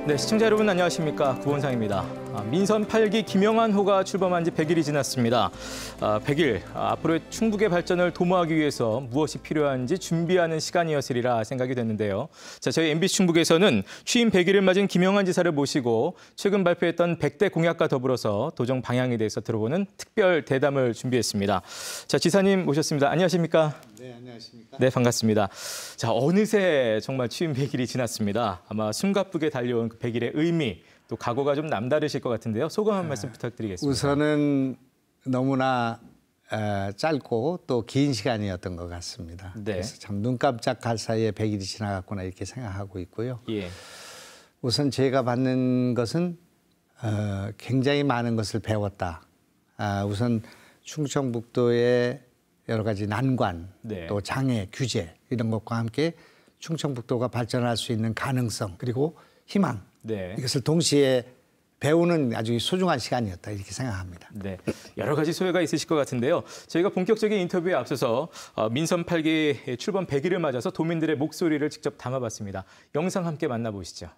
네, 시청자 여러분 안녕하십니까. 구본상입니다. 민선 8기 김영환호가 출범한 지 100일이 지났습니다. 100일, 앞으로의 충북의 발전을 도모하기 위해서 무엇이 필요한지 준비하는 시간이었으리라 생각이 됐는데요. 자, 저희 MBC 충북에서는 취임 100일을 맞은 김영환 지사를 모시고 최근 발표했던 100대 공약과 더불어서 도정 방향에 대해서 들어보는 특별 대담을 준비했습니다. 자, 지사님 모셨습니다. 안녕하십니까? 네, 안녕하십니까? 네, 반갑습니다. 자, 어느새 정말 취임 100일이 지났습니다. 아마 숨가쁘게 달려온 그 100일의 의미, 또 각오가 좀 남다르실 것 같은데요. 소감 한 말씀 부탁드리겠습니다. 우선은 너무나 짧고 또 긴 시간이었던 것 같습니다. 네. 그래서 참 눈 깜짝할 사이에 100일이 지나갔구나 이렇게 생각하고 있고요. 예. 우선 제가 받는 것은 굉장히 많은 것을 배웠다. 우선 충청북도의 여러 가지 난관, 네. 또 장애, 규제 이런 것과 함께 충청북도가 발전할 수 있는 가능성 그리고 희망 네. 이것을 동시에 배우는 아주 소중한 시간이었다 이렇게 생각합니다. 네, 여러 가지 소회가 있으실 것 같은데요. 저희가 본격적인 인터뷰에 앞서서 민선 8기 출범 100일을 맞아서 도민들의 목소리를 직접 담아봤습니다. 영상 함께 만나보시죠.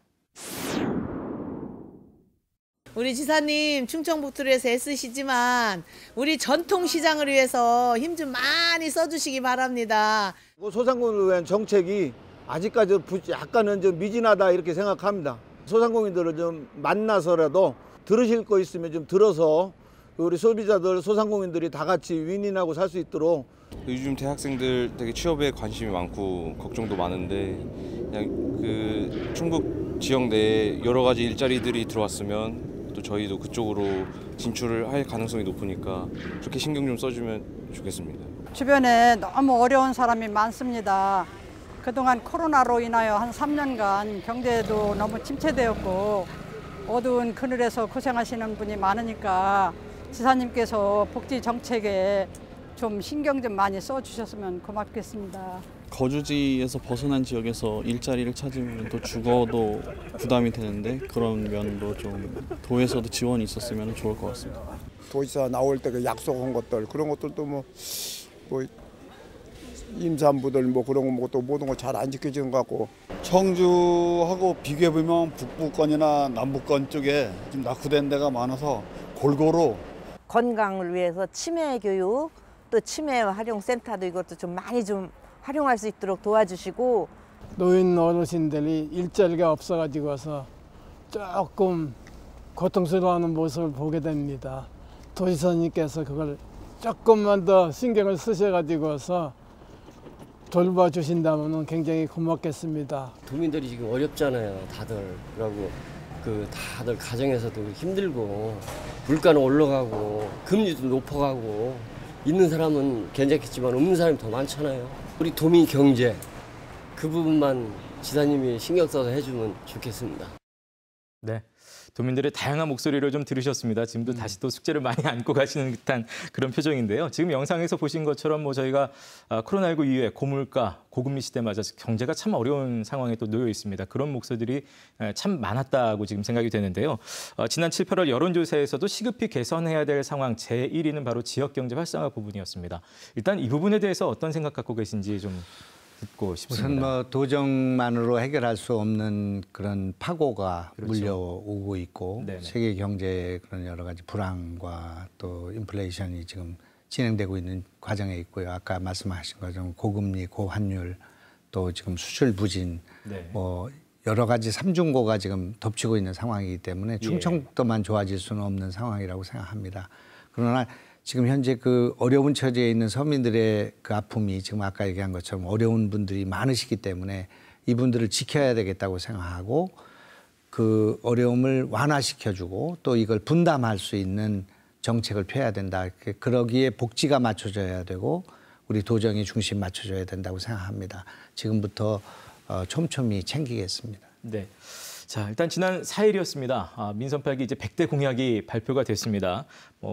우리 지사님 충청북도를 위해서 애쓰시지만 우리 전통시장을 위해서 힘 좀 많이 써주시기 바랍니다. 소상공인을 위한 정책이 아직까지 약간은 좀 미진하다 이렇게 생각합니다. 소상공인들을 좀 만나서라도 들으실 거 있으면 좀 들어서 우리 소비자들, 소상공인들이 다 같이 윈윈하고 살 수 있도록. 요즘 대학생들 되게 취업에 관심이 많고 걱정도 많은데 그냥 그 충북 지역 내에 여러 가지 일자리들이 들어왔으면 또 저희도 그쪽으로 진출을 할 가능성이 높으니까 그렇게 신경 좀 써주면 좋겠습니다. 주변에 너무 어려운 사람이 많습니다. 그동안 코로나로 인하여 한 3년간 경제도 너무 침체되었고 어두운 그늘에서 고생하시는 분이 많으니까 지사님께서 복지 정책에 좀 신경 좀 많이 써주셨으면 고맙겠습니다. 거주지에서 벗어난 지역에서 일자리를 찾으면 또 주거도 부담이 되는데 그런 면도 좀 도에서도 지원이 있었으면 좋을 것 같습니다. 도지사 나올 때 그 약속한 것들 그런 것들도 뭐 임산부들 뭐 그런 것도 모든 거 잘 안 지켜지는 것 같고. 청주하고 비교해 보면 북부권이나 남부권 쪽에 좀 낙후된 데가 많아서 골고루 건강을 위해서 치매 교육 또 치매 활용 센터도 이것도 좀 많이 좀 활용할 수 있도록 도와주시고. 노인 어르신들이 일자리가 없어가지고서 조금 고통스러워하는 모습을 보게 됩니다. 도지사님께서 그걸 조금만 더 신경을 쓰셔가지고서 돌봐주신다면 굉장히 고맙겠습니다. 도민들이 지금 어렵잖아요, 다들. 그러고 다들 가정에서도 힘들고 물가는 올라가고 금리도 높아가고 있는 사람은 괜찮겠지만 없는 사람이 더 많잖아요. 우리 도민 경제 그 부분만 지사님이 신경 써서 해주면 좋겠습니다. 네. 도민들의 다양한 목소리를 좀 들으셨습니다. 지금도 다시 또 숙제를 많이 안고 가시는 듯한 그런 표정인데요. 지금 영상에서 보신 것처럼 저희가 코로나19 이후에 고물가, 고금리 시대 맞아서 경제가 참 어려운 상황에 또 놓여 있습니다. 그런 목소리들이 참 많았다고 지금 생각이 되는데요. 지난 7, 8월 여론조사에서도 시급히 개선해야 될 상황 제1위는 바로 지역경제 활성화 부분이었습니다. 일단 이 부분에 대해서 어떤 생각 갖고 계신지 좀 듣고 싶습니다. 우선 뭐 도정만으로 해결할 수 없는 그런 파고가 그렇죠. 물려오고 있고 네네. 세계 경제의 그런 여러 가지 불황과 또 인플레이션이 지금 진행되고 있는 과정에 있고요. 아까 말씀하신 것처럼 고금리, 고환율 또 지금 수출 부진 네. 뭐 여러 가지 삼중고가 지금 덮치고 있는 상황이기 때문에 충청북도만 좋아질 수는 없는 상황이라고 생각합니다. 그러나 지금 현재 그 어려운 처지에 있는 서민들의 그 아픔이 지금 아까 얘기한 것처럼 어려운 분들이 많으시기 때문에 이분들을 지켜야 되겠다고 생각하고 그 어려움을 완화시켜주고 또 이걸 분담할 수 있는 정책을 펴야 된다. 그러기에 복지가 맞춰져야 되고 우리 도정이 중심 맞춰줘야 된다고 생각합니다. 지금부터 촘촘히 챙기겠습니다. 네. 자, 일단 지난 4일이었습니다. 민선 8기 이제 100대 공약이 발표가 됐습니다.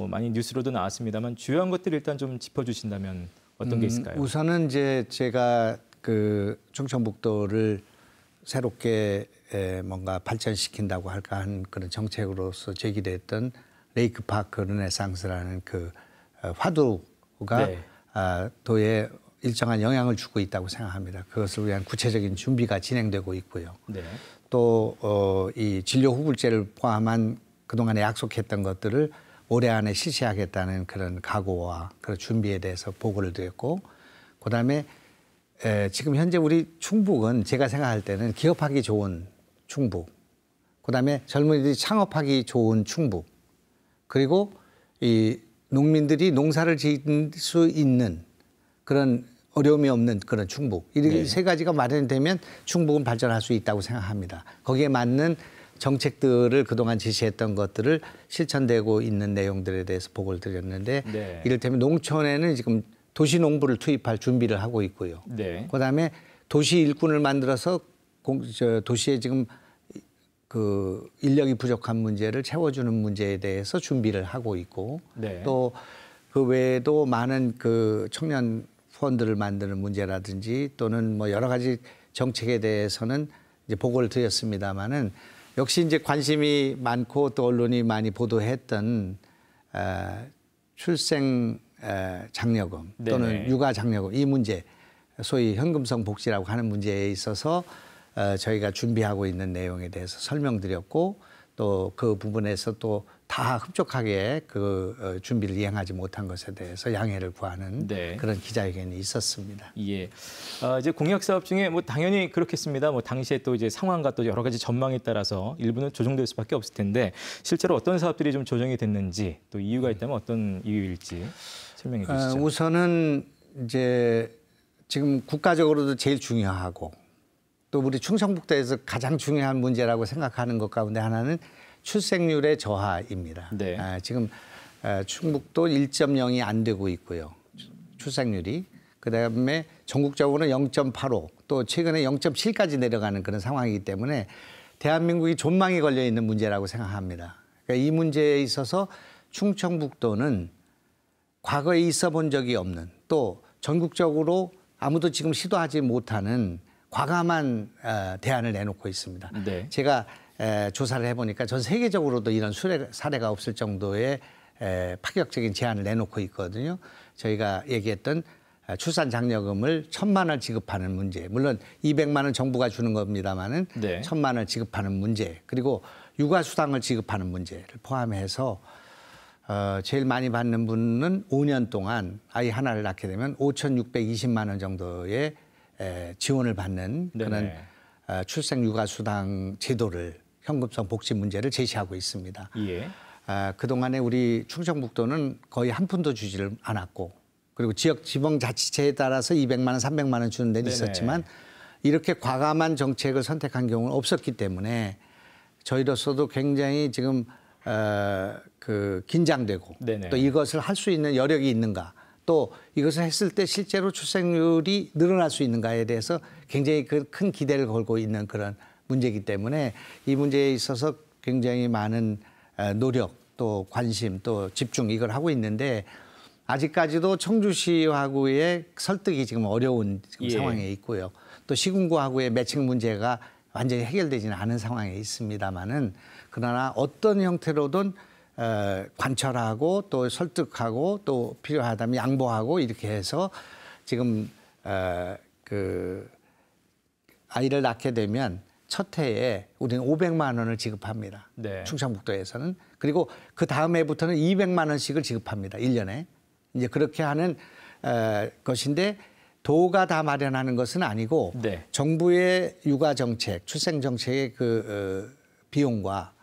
많이 뉴스로도 나왔습니다만 주요한 것들 일단 좀 짚어주신다면 어떤 게 있을까요? 우선은 이제 제가 그 충청북도를 새롭게 뭔가 발전시킨다고 할까 한 그런 정책으로서 제기됐던 레이크파크 르네상스라는 그 화두가 네. 도의 일정한 영향을 주고 있다고 생각합니다. 그것을 위한 구체적인 준비가 진행되고 있고요. 네. 또 이 진료 후불제를 포함한 그동안에 약속했던 것들을 올해 안에 실시하겠다는 그런 각오와 그런 준비에 대해서 보고를 드렸고, 그다음에 지금 현재 우리 충북은 제가 생각할 때는 기업하기 좋은 충북, 그다음에 젊은이들이 창업하기 좋은 충북, 그리고 이 농민들이 농사를 지을 수 있는 그런 어려움이 없는 그런 충북, 이 네. 세 가지가 마련되면 충북은 발전할 수 있다고 생각합니다. 거기에 맞는 정책들을 그동안 제시했던 것들을 실천되고 있는 내용들에 대해서 보고를 드렸는데, 네. 이를테면 농촌에는 지금 도시농부를 투입할 준비를 하고 있고요. 네. 그다음에 도시 일꾼을 만들어서 도시에 지금 그 인력이 부족한 문제를 채워주는 문제에 대해서 준비를 하고 있고, 네. 또 그 외에도 많은 그 청년 펀드를 만드는 문제라든지 또는 뭐 여러 가지 정책에 대해서는 이제 보고를 드렸습니다마는, 역시 이제 관심이 많고 또 언론이 많이 보도했던 출생 장려금 또는 네네. 육아 장려금, 이 문제, 소위 현금성 복지라고 하는 문제에 있어서 저희가 준비하고 있는 내용에 대해서 설명드렸고, 또 그 부분에서 또 다 흡족하게 그 준비를 이행하지 못한 것에 대해서 양해를 구하는 네. 그런 기자회견이 있었습니다. 예. 이제 공약 사업 중에 뭐 당연히 그렇겠습니다. 뭐 당시에 또 이제 상황과 또 여러 가지 전망에 따라서 일부는 조정될 수밖에 없을 텐데, 실제로 어떤 사업들이 좀 조정이 됐는지, 또 이유가 있다면 어떤 이유일지 설명해 주시죠. 우선은 이제 지금 국가적으로도 제일 중요하고 또 우리 충청북도에서 가장 중요한 문제라고 생각하는 것 가운데 하나는 출생률의 저하입니다. 네. 지금 충북도 1.0이 안 되고 있고요. 출생률이. 그다음에 전국적으로는 0.85, 또 최근에 0.7까지 내려가는 그런 상황이기 때문에 대한민국이 존망이 걸려 있는 문제라고 생각합니다. 그러니까 이 문제에 있어서 충청북도는 과거에 있어 본 적이 없는, 또 전국적으로 아무도 지금 시도하지 못하는 과감한 대안을 내놓고 있습니다. 네. 제가 조사를 해보니까 전 세계적으로도 이런 사례가 없을 정도의 파격적인 제안을 내놓고 있거든요. 저희가 얘기했던 출산 장려금을 1,000만 원 지급하는 문제, 물론 200만 원 정부가 주는 겁니다만은 네. 1,000만 원 지급하는 문제, 그리고 육아수당을 지급하는 문제를 포함해서 제일 많이 받는 분은 5년 동안 아이 하나를 낳게 되면 5,620만 원 정도의 지원을 받는 그런 출생 육아수당 제도를, 현금성 복지 문제를 제시하고 있습니다. 예. 그동안에 우리 충청북도는 거의 한 푼도 주지를 않았고, 그리고 지방자치체에 따라서 200만 원, 300만 원 주는 데는 네네. 있었지만 이렇게 과감한 정책을 선택한 경우는 없었기 때문에 저희로서도 굉장히 지금 긴장되고, 네네. 또 이것을 할 수 있는 여력이 있는가, 또 이것을 했을 때 실제로 출생률이 늘어날 수 있는가에 대해서 굉장히 큰 기대를 걸고 있는 그런 문제이기 때문에 이 문제에 있어서 굉장히 많은 노력, 또 관심, 또 집중, 이걸 하고 있는데, 아직까지도 청주시하고의 설득이 지금 어려운 지금 상황에 있고요. 또 시군구하고의 매칭 문제가 완전히 해결되지는 않은 상황에 있습니다만은, 그러나 어떤 형태로든 관철하고 또 설득하고 또 필요하다면 양보하고 이렇게 해서 지금 그 아이를 낳게 되면 첫 해에 우리는 500만 원을 지급합니다. 네. 충청북도에서는. 그리고 그 다음 해부터는 200만 원씩을 지급합니다. 1년에. 이제 그렇게 하는 것인데, 도가 다 마련하는 것은 아니고 네. 정부의 육아 정책, 출생 정책의 그 비용과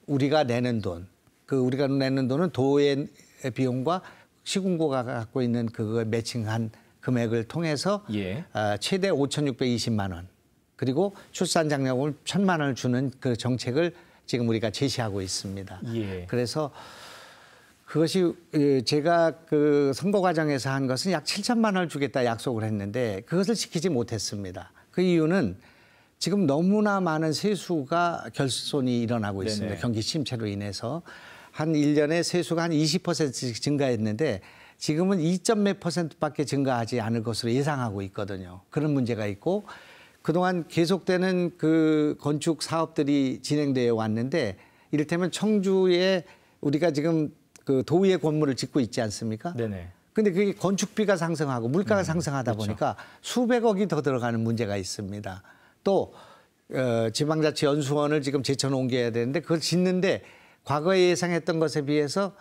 우리가 내는 돈, 우리가 내는 돈은 도의 비용과 시군구가 갖고 있는 그걸 매칭한 금액을 통해서 예. 최대 5,620만 원, 그리고 출산 장려금을 1,000만 원을 주는 그 정책을 지금 우리가 제시하고 있습니다. 예. 그래서 그것이 제가 그 선거 과정에서 한 것은 약 7천만 원을 주겠다 약속을 했는데 그것을 지키지 못했습니다. 그 이유는 지금 너무나 많은 세수가 결손이 일어나고 있습니다. 네네. 경기 침체로 인해서 한 1년에 세수가 한 20%씩 증가했는데 지금은 2몇 %밖에 증가하지 않을 것으로 예상하고 있거든요. 그런 문제가 있고, 그동안 계속되는 그 건축 사업들이 진행되어 왔는데, 이를테면 청주에 우리가 지금 그 도의회 건물을 짓고 있지 않습니까? 네네. 근데 그게 건축비가 상승하고 물가가 상승하다 그렇죠. 보니까 수백억이 더 들어가는 문제가 있습니다. 또 지방자치 연수원을 지금 제천 옮겨야 되는데 그걸 짓는데 과거에 예상했던 것에 비해서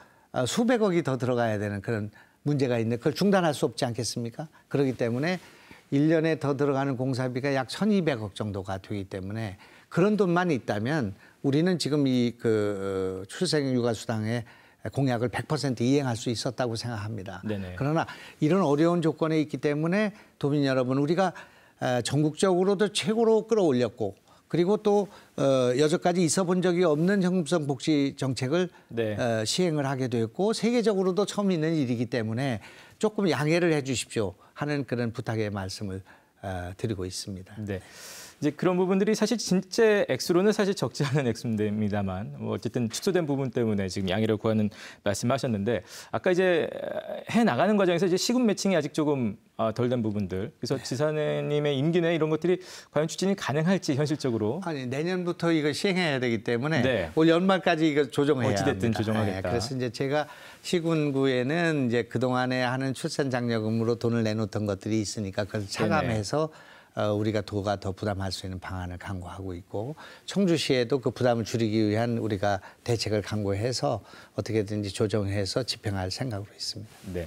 수백억이 더 들어가야 되는 그런 문제가 있는데 그걸 중단할 수 없지 않겠습니까? 그렇기 때문에 1년에 더 들어가는 공사비가 약 1,200억 정도가 되기 때문에 그런 돈만 있다면 우리는 지금 이 출생육아수당의 공약을 100% 이행할 수 있었다고 생각합니다. 네네. 그러나 이런 어려운 조건에 있기 때문에 도민 여러분 우리가 전국적으로도 최고로 끌어올렸고 그리고 또 여태까지 있어 본 적이 없는 형평성 복지 정책을 네. 시행을 하게 됐고 세계적으로도 처음 있는 일이기 때문에 조금 양해를 해 주십시오 하는 그런 부탁의 말씀을 드리고 있습니다. 네. 이제 그런 부분들이 사실 진짜 액수로는 사실 적지 않은 액수입니다만 뭐 어쨌든 축소된 부분 때문에 지금 양해를 구하는 말씀하셨는데 아까 이제 해 나가는 과정에서 이제 시군 매칭이 아직 조금 덜 된 부분들 그래서 지사님의 임기 내에 이런 것들이 과연 추진이 가능할지 현실적으로 아니 내년부터 이거 시행해야 되기 때문에 네. 올 연말까지 이거 조정해야 어찌됐든 합니다. 조정하겠다. 네, 그래서 이제 제가 시군구에는 이제 그 동안에 하는 출산장려금으로 돈을 내놓던 것들이 있으니까 그걸 차감해서 우리가 도가 더 부담할 수 있는 방안을 강구하고 있고 청주시에도 그 부담을 줄이기 위한 우리가 대책을 강구해서 어떻게든지 조정해서 집행할 생각으로 있습니다. 네.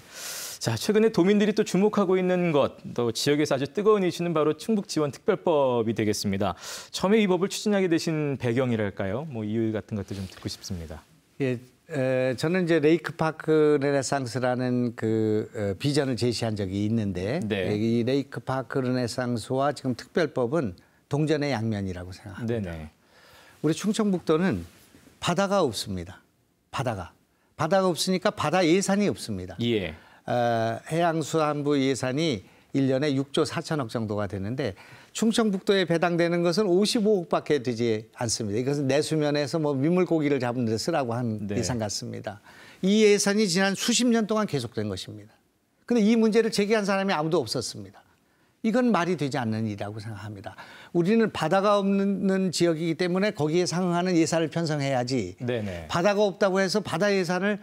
자, 최근에 도민들이 또 주목하고 있는 것, 또 지역에서 아주 뜨거운 이슈는 바로 충북지원특별법이 되겠습니다. 처음에 이 법을 추진하게 되신 배경이랄까요? 뭐 이유 같은 것도 좀 듣고 싶습니다. 예, 저는 이제 레이크파크 르네상스라는 그 비전을 제시한 적이 있는데 네. 이 레이크파크 르네상스와 지금 특별법은 동전의 양면이라고 생각합니다. 네네. 우리 충청북도는 바다가 없습니다. 바다가 없으니까 바다 예산이 없습니다. 예. 해양수산부 예산이 1년에 6조 4천억 정도가 되는데 충청북도에 배당되는 것은 55억밖에 되지 않습니다. 이것은 내수면에서 뭐 민물고기를 잡는 데 쓰라고 한 네. 예산 같습니다. 이 예산이 지난 수십 년 동안 계속된 것입니다. 그런데 이 문제를 제기한 사람이 아무도 없었습니다. 이건 말이 되지 않는 일이라고 생각합니다. 우리는 바다가 없는 지역이기 때문에 거기에 상응하는 예산을 편성해야지 네네. 바다가 없다고 해서 바다 예산을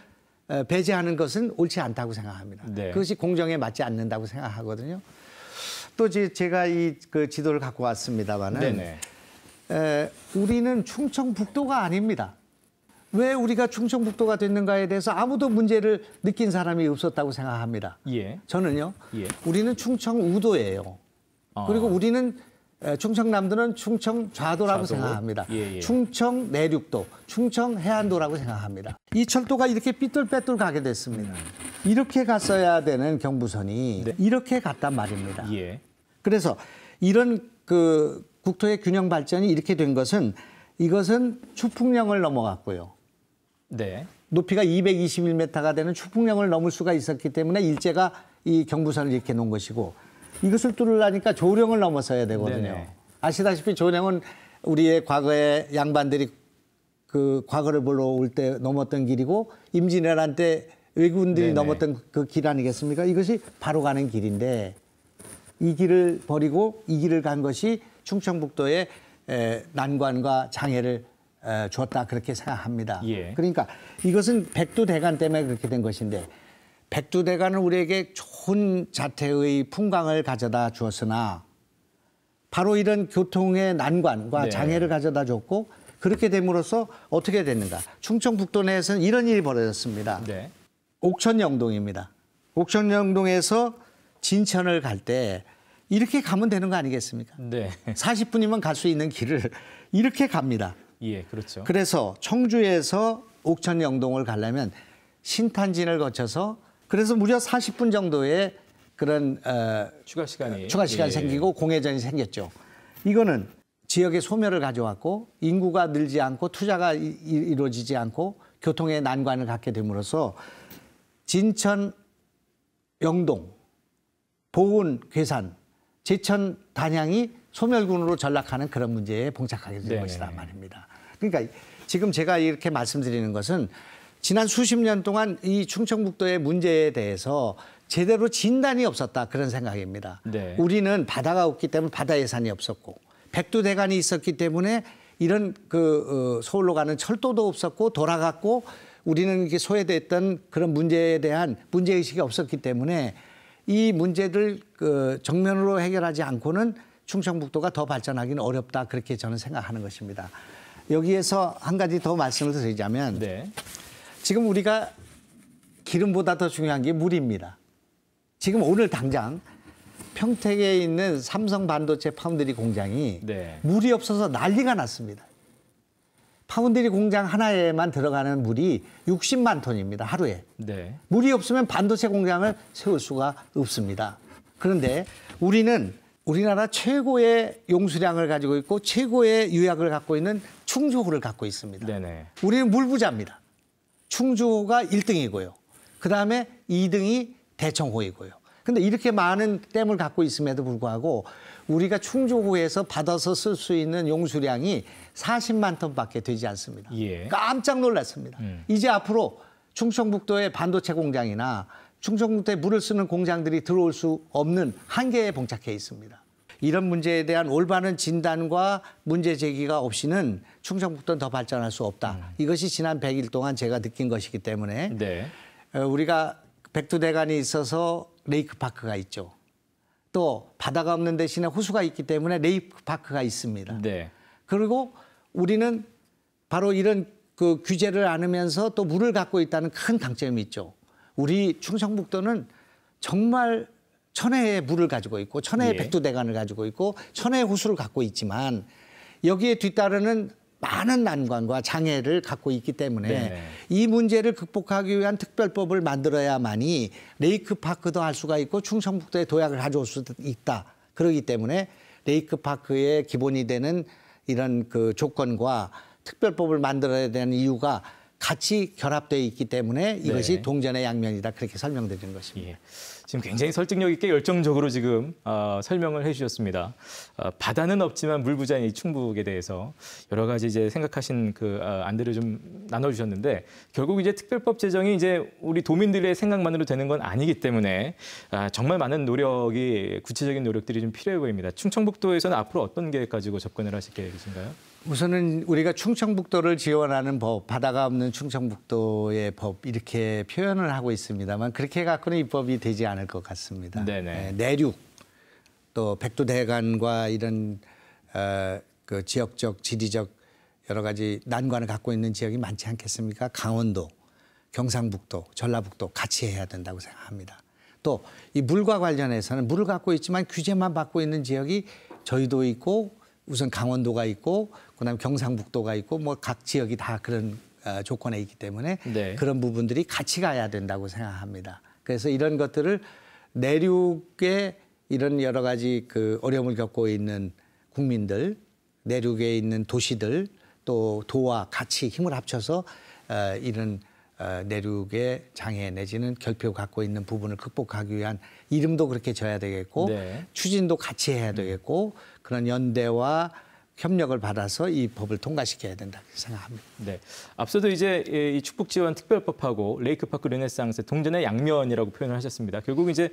배제하는 것은 옳지 않다고 생각합니다. 네. 그것이 공정에 맞지 않는다고 생각하거든요. 또 제가 이 그 지도를 갖고 왔습니다만은 네네. 우리는 충청북도가 아닙니다. 왜 우리가 충청북도가 됐는가에 대해서 아무도 문제를 느낀 사람이 없었다고 생각합니다. 예. 저는요. 예. 우리는 충청우도예요. 그리고 우리는 충청남도는 충청좌도라고 좌도. 생각합니다. 예, 예. 충청내륙도, 충청해안도라고 생각합니다. 이 철도가 이렇게 삐뚤빼뚤 가게 됐습니다. 이렇게 갔어야 되는 경부선이 네. 이렇게 갔단 말입니다. 예. 그래서 이런 그 국토의 균형 발전이 이렇게 된 것은 이것은 추풍령을 넘어갔고요. 네. 높이가 221m가 되는 추풍령을 넘을 수가 있었기 때문에 일제가 이 경부선을 이렇게 놓은 것이고 이것을 뚫으려니까 조령을 넘어서야 되거든요. 네네. 아시다시피 조령은 우리의 과거의 양반들이 그 과거를 보러 올 때 넘었던 길이고 임진왜란 때 외국인들이 네네. 넘었던 그 길 아니겠습니까? 이것이 바로 가는 길인데 이 길을 버리고 이 길을 간 것이 충청북도의 난관과 장애를 줬다 그렇게 생각합니다. 예. 그러니까 이것은 백두대간 때문에 그렇게 된 것인데 백두대간은 우리에게 좋은 자태의 풍광을 가져다 주었으나 바로 이런 교통의 난관과 네. 장애를 가져다 줬고 그렇게 됨으로써 어떻게 됐는가. 충청북도 내에서는 이런 일이 벌어졌습니다. 네. 옥천영동입니다. 옥천영동에서 진천을 갈 때 이렇게 가면 되는 거 아니겠습니까? 네. 40분이면 갈 수 있는 길을 이렇게 갑니다. 예, 그렇죠. 그래서 청주에서 옥천영동을 가려면 신탄진을 거쳐서 그래서 무려 40분 정도의 그런 추가 시간이 예. 생기고 공회전이 생겼죠. 이거는 지역의 소멸을 가져왔고 인구가 늘지 않고 투자가 이루어지지 않고 교통의 난관을 갖게 됨으로써 진천, 영동, 보은, 괴산, 제천, 단양이 소멸군으로 전락하는 그런 문제에 봉착하게 된 네네. 것이다 말입니다. 그러니까 지금 제가 이렇게 말씀드리는 것은 지난 수십 년 동안 이 충청북도의 문제에 대해서 제대로 진단이 없었다 그런 생각입니다. 네. 우리는 바다가 없기 때문에 바다 예산이 없었고 백두대간이 있었기 때문에 이런 서울로 가는 철도도 없었고 돌아갔고 우리는 이렇게 소외됐던 그런 문제에 대한 문제의식이 없었기 때문에 이 문제들 정면으로 해결하지 않고는 충청북도가 더 발전하기는 어렵다. 그렇게 저는 생각하는 것입니다. 여기에서 한 가지 더 말씀을 드리자면 네. 지금 우리가 기름보다 더 중요한 게 물입니다. 지금 오늘 당장 평택에 있는 삼성 반도체 파운드리 공장이 네. 물이 없어서 난리가 났습니다. 파운드리 공장 하나에만 들어가는 물이 60만 톤입니다. 하루에. 네. 물이 없으면 반도체 공장을 세울 수가 없습니다. 그런데 우리는 우리나라 최고의 용수량을 가지고 있고 최고의 유약을 갖고 있는 충주호를 갖고 있습니다. 네네. 우리는 물부자입니다. 충주호가 1등이고요. 그다음에 2등이 대청호이고요. 근데 이렇게 많은 댐을 갖고 있음에도 불구하고 우리가 충주호에서 받아서 쓸 수 있는 용수량이 40만 톤밖에 되지 않습니다. 예. 깜짝 놀랐습니다. 이제 앞으로 충청북도의 반도체 공장이나 충청북도에 물을 쓰는 공장들이 들어올 수 없는 한계에 봉착해 있습니다. 이런 문제에 대한 올바른 진단과 문제 제기가 없이는 충청북도는 더 발전할 수 없다. 이것이 지난 100일 동안 제가 느낀 것이기 때문에 네. 우리가 백두대간이 있어서 레이크파크가 있죠. 또 바다가 없는 대신에 호수가 있기 때문에 레이크파크가 있습니다. 네. 그리고 우리는 바로 이런 그 규제를 안으면서 또 물을 갖고 있다는 큰 강점이 있죠. 우리 충청북도는 정말 천혜의 물을 가지고 있고 천혜의 예. 백두대간을 가지고 있고 천혜의 호수를 갖고 있지만 여기에 뒤따르는 많은 난관과 장애를 갖고 있기 때문에 네. 이 문제를 극복하기 위한 특별법을 만들어야만이 레이크파크도 할 수가 있고 충청북도에 도약을 가져올 수 있다. 그렇기 때문에 레이크파크의 기본이 되는 이런 그 조건과 특별법을 만들어야 되는 이유가 같이 결합되어 있기 때문에 이것이 네. 동전의 양면이다. 그렇게 설명드리는 것입니다. 예. 지금 굉장히 설득력 있게 열정적으로 지금 설명을 해주셨습니다. 바다는 없지만 물부자인 이 충북에 대해서 여러 가지 이제 생각하신 그 안들을 좀 나눠주셨는데 결국 이제 특별법 제정이 이제 우리 도민들의 생각만으로 되는 건 아니기 때문에 정말 많은 노력이 구체적인 노력들이 좀 필요해 보입니다. 충청북도에서는 앞으로 어떤 계획 가지고 접근을 하실 계획이신가요? 우선은 우리가 충청북도를 지원하는 법, 바다가 없는 충청북도의 법 이렇게 표현을 하고 있습니다만 그렇게 갖고는 입법이 되지 않을 것 같습니다. 네네. 내륙 또 백두대간과 이런 그 지역적, 지리적 여러 가지 난관을 갖고 있는 지역이 많지 않겠습니까? 강원도, 경상북도, 전라북도 같이 해야 된다고 생각합니다. 또 이 물과 관련해서는 물을 갖고 있지만 규제만 받고 있는 지역이 저희도 있고 우선 강원도가 있고 그다음에 경상북도가 있고 뭐 각 지역이 다 그런 조건에 있기 때문에 네. 그런 부분들이 같이 가야 된다고 생각합니다. 그래서 이런 것들을 내륙에 이런 여러 가지 그 어려움을 겪고 있는 국민들, 내륙에 있는 도시들 또 도와 같이 힘을 합쳐서 이런 내륙의 장애 내지는 결핍을 갖고 있는 부분을 극복하기 위한 이름도 그렇게 져야 되겠고 네. 추진도 같이 해야 되겠고 그런 연대와 협력을 받아서 이 법을 통과시켜야 된다 생각합니다. 네. 앞서도 이제 이 축북지원 특별법하고 레이크파크 르네상스 동전의 양면이라고 표현을 하셨습니다. 결국 이제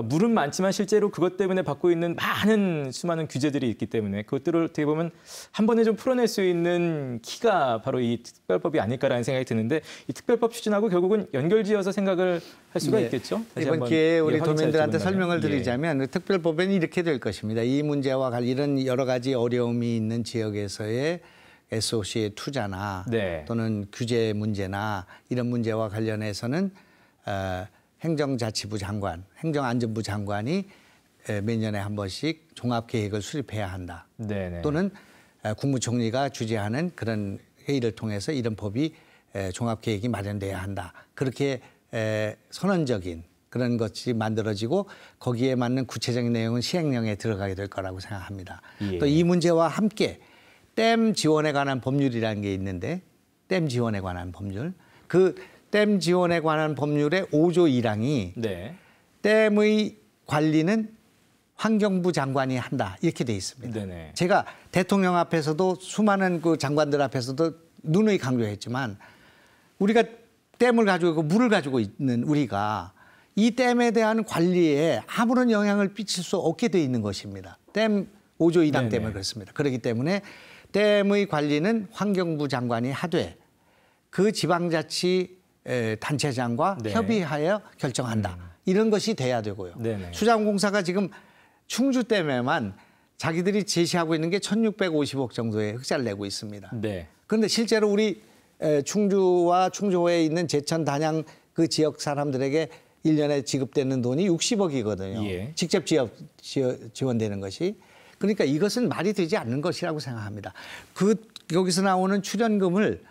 물은 많지만 실제로 그것 때문에 받고 있는 많은 수많은 규제들이 있기 때문에 그것들을 어떻게 보면 한 번에 좀 풀어낼 수 있는 키가 바로 이 특별법이 아닐까라는 생각이 드는데 이 특별법 추진하고 결국은 연결지어서 생각을 할 수가 있겠죠. 다시 이번 한번 기회에 우리 확인차 도민들한테 여쭤본다면. 설명을 드리자면 특별법에는 이렇게 될 것입니다. 이 문제와 이런 여러 가지 어려움이 있는 지역에서의 SOC의 투자나 네. 또는 규제 문제나 이런 문제와 관련해서는 행정자치부 장관, 행정안전부 장관이 몇 년에 한 번씩 종합계획을 수립해야 한다. 네네. 또는 국무총리가 주재하는 그런 회의를 통해서 이런 법이 종합계획이 마련돼야 한다. 그렇게 선언적인 그런 것이 만들어지고 거기에 맞는 구체적인 내용은 시행령에 들어가게 될 거라고 생각합니다. 예. 또 이 문제와 함께 댐 지원에 관한 법률이라는 게 있는데 댐 지원에 관한 법률. 그 댐 지원에 관한 법률의 5조 1항이 네. 댐의 관리는 환경부 장관이 한다. 이렇게 돼 있습니다. 네네. 제가 대통령 앞에서도 수많은 그 장관들 앞에서도 누누이 강조했지만 우리가 댐을 가지고 있고 물을 가지고 있는 우리가 이 댐에 대한 관리에 아무런 영향을 끼칠 수 없게 돼 있는 것입니다. 댐 5조 1항 네네. 때문에 그렇습니다. 그렇기 때문에 댐의 관리는 환경부 장관이 하되 그 지방자치 단체장과 네. 협의하여 결정한다. 이런 것이 돼야 되고요. 네네. 수자원공사가 지금 충주 댐에만 자기들이 제시하고 있는 게 1,650억 정도의 흑자를 내고 있습니다. 네. 그런데 실제로 우리 충주와 충주호에 있는 제천, 단양 그 지역 사람들에게 1년에 지급되는 돈이 60억이거든요. 예. 직접 지원되는 것이. 그러니까 이것은 말이 되지 않는 것이라고 생각합니다. 여기서 나오는 출연금을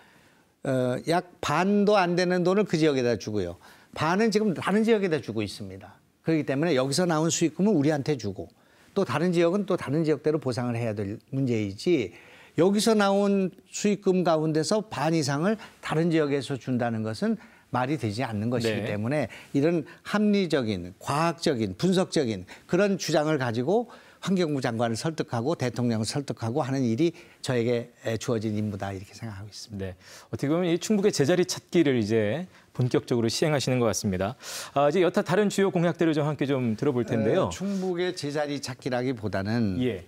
약 반도 안 되는 돈을 그 지역에다 주고요. 반은 지금 다른 지역에다 주고 있습니다. 그렇기 때문에 여기서 나온 수익금은 우리한테 주고 또 다른 지역은 또 다른 지역대로 보상을 해야 될 문제이지 여기서 나온 수익금 가운데서 반 이상을 다른 지역에서 준다는 것은 말이 되지 않는 것이기 네. 때문에 이런 합리적인 과학적인 분석적인 그런 주장을 가지고 환경부 장관을 설득하고 대통령을 설득하고 하는 일이 저에게 주어진 임무다 이렇게 생각하고 있습니다. 네. 어떻게 보면 이 충북의 제자리 찾기를 이제 본격적으로 시행하시는 것 같습니다. 이제 여타 다른 주요 공약들을 좀 함께 좀 들어볼 텐데요. 충북의 제자리 찾기라기보다는 예.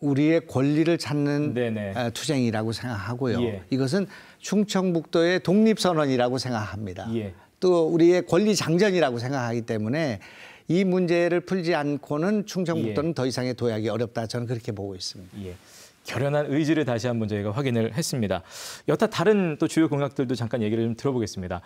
우리의 권리를 찾는 네네. 투쟁이라고 생각하고요. 예. 이것은 충청북도의 독립선언이라고 생각합니다. 예. 또 우리의 권리 장전이라고 생각하기 때문에 이 문제를 풀지 않고는 충청북도는 더 이상의 도약이 어렵다. 저는 그렇게 보고 있습니다. 예. 결연한 의지를 다시 한번 저희가 확인을 했습니다. 여타 다른 또 주요 공약들도 잠깐 얘기를 좀 들어보겠습니다.